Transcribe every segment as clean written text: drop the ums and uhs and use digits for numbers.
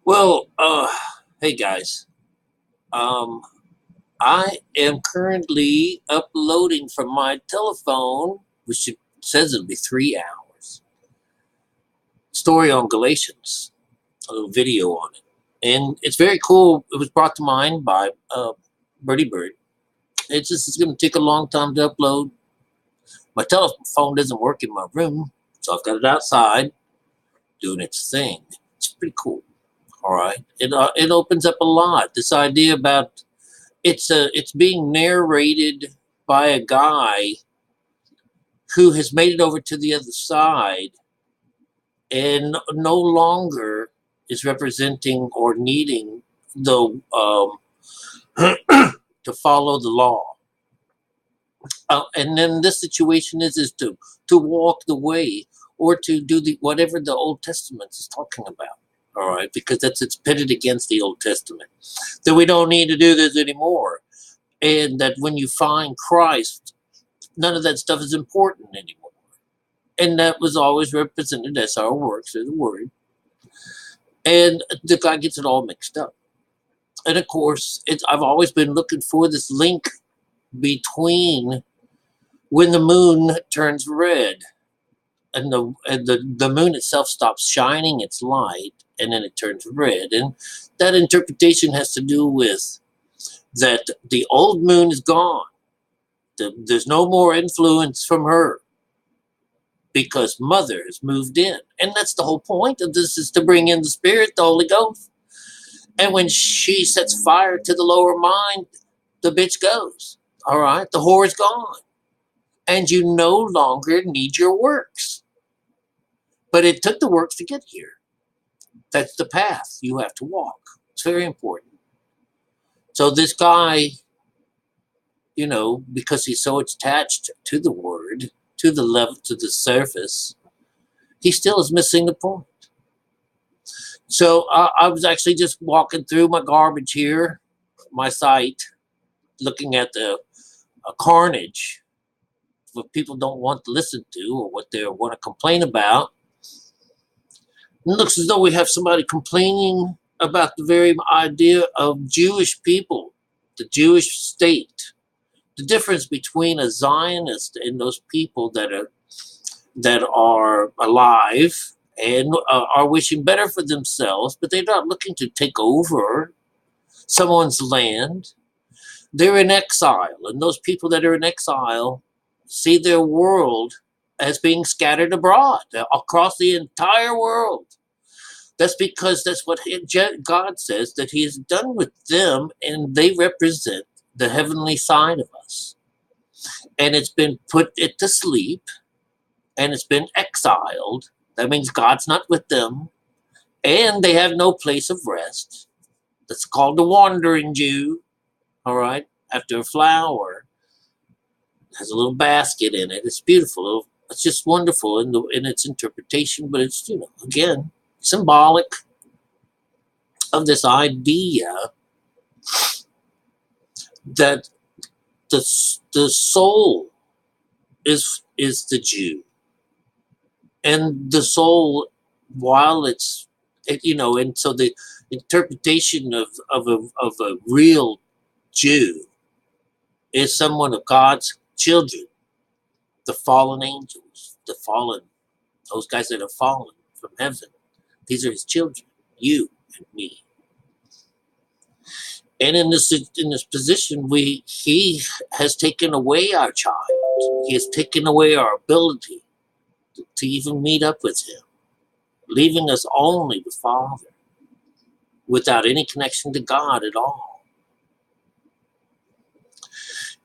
Well, hey guys. Um, I am currently uploading from my telephone, which it says it'll be 3 hours. Story on Galatians, a little video on it, and it's very cool. It was brought to mind by Birdie Bird. It's going to take a long time to upload. My telephone doesn't work in my room, so I've got it outside doing its thing. It's pretty cool. All right, it opens up a lot. This idea about it's being narrated by a guy who has made it over to the other side and no longer is representing or needing the to follow the law. And then this situation is to walk the way or to do the whatever the Old Testament is talking about. All right, because it's pitted against the Old Testament. That we don't need to do this anymore. And that when you find Christ, none of that stuff is important anymore. And that was always represented as our works or the word. And the guy gets it all mixed up. And of course, I've always been looking for this link between when the moon turns red and the moon itself stops shining its light and then it turns red. And that interpretation has to do with that the old moon is gone. There's no more influence from her because mother has moved in. And that's the whole point of this, is to bring in the Spirit, the Holy Ghost. And when she sets fire to the lower mind, the bitch goes. All right, the whore is gone. And you no longer need your works. But it took the works to get here. That's the path you have to walk. It's very important. So this guy, because he's so attached to the word, to the level, to the surface, he still is missing the point. So I was actually just walking through my garbage here, my site, looking at the carnage, what people don't want to listen to or what they want to complain about. It looks as though we have somebody complaining about the very idea of Jewish people, the Jewish state. The difference between a Zionist and those people that are alive and are wishing better for themselves, but they're not looking to take over someone's land. They're in exile, and those people that are in exile see their world as being scattered abroad across the entire world. That's because that's what God says that he has done with them, and they represent the heavenly side of us. And it's been put to sleep, and it's been exiled. That means God's not with them, and they have no place of rest. That's called the wandering Jew. All right, after a flower, it has a little basket in it. It's beautiful. It's just wonderful in its interpretation, but it's again symbolic of this idea that the soul is the Jew, and the soul, while and so the interpretation of a real Jew is someone of God's children, the fallen angels, those guys that have fallen from heaven. These are his children, you and me. And in this position, he has taken away our child. He has taken away our ability to even meet up with him, leaving us only the Father, without any connection to God at all.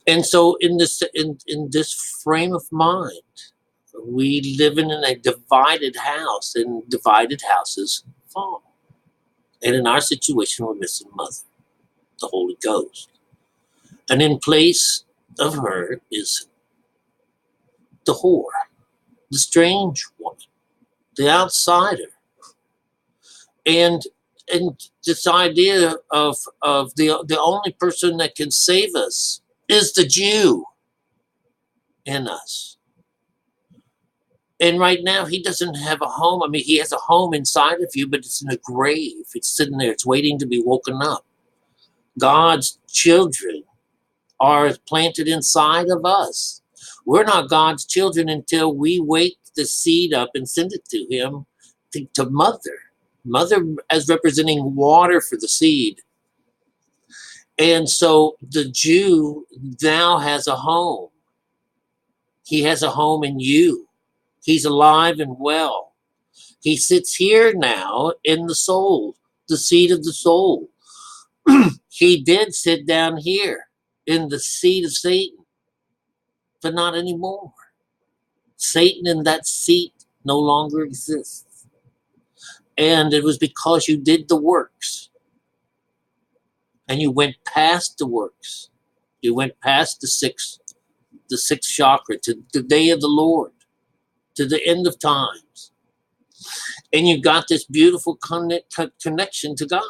And so in this frame of mind, we live in a divided house, and divided houses fall. And in our situation, we're missing Mother, the Holy Ghost. And in place of her is the whore, the strange woman, the outsider. And this idea of the only person that can save us is the Jew in us. And right now, he doesn't have a home. I mean, he has a home inside of you, but it's in a grave. It's sitting there. It's waiting to be woken up. God's children are planted inside of us. We're not God's children until we wake the seed up and send it to him, to mother. Mother as representing water for the seed. And so the Jew now has a home. He has a home in you. He's alive and well. He sits here now in the soul, the seat of the soul. He did sit down here in the seat of Satan, but not anymore. Satan in that seat no longer exists. And it was because you did the works. And you went past the works. You went past the sixth chakra to the day of the Lord, to the end of times. And you got this beautiful connection to God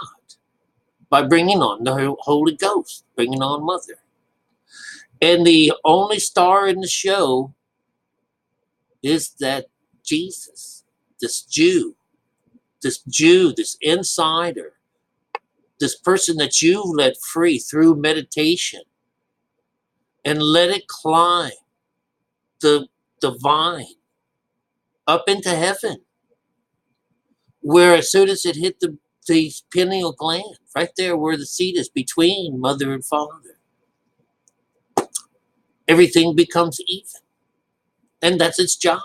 by bringing on the Holy Ghost, bringing on Mother. And the only star in the show is that Jesus, this Jew, this insider, this person that you've let free through meditation and let it climb the vine up into heaven, where as soon as it hit the pineal gland, right there where the seed is between mother and father, everything becomes even. And that's its job.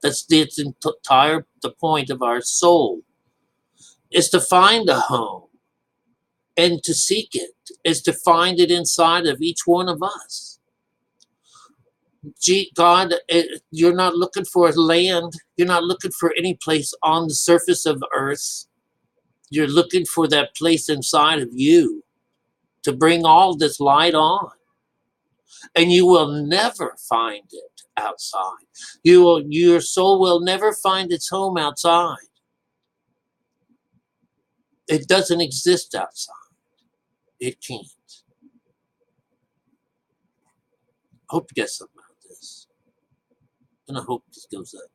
That's the entire point of our soul, is to find a home. And to seek it is to find it inside of each one of us. God, you're not looking for land. You're not looking for any place on the surface of earth. You're looking for that place inside of you to bring all this light on. And you will never find it outside. Your soul will never find its home outside. It doesn't exist outside. It can't. I hope you get something out of this. And I hope this goes up.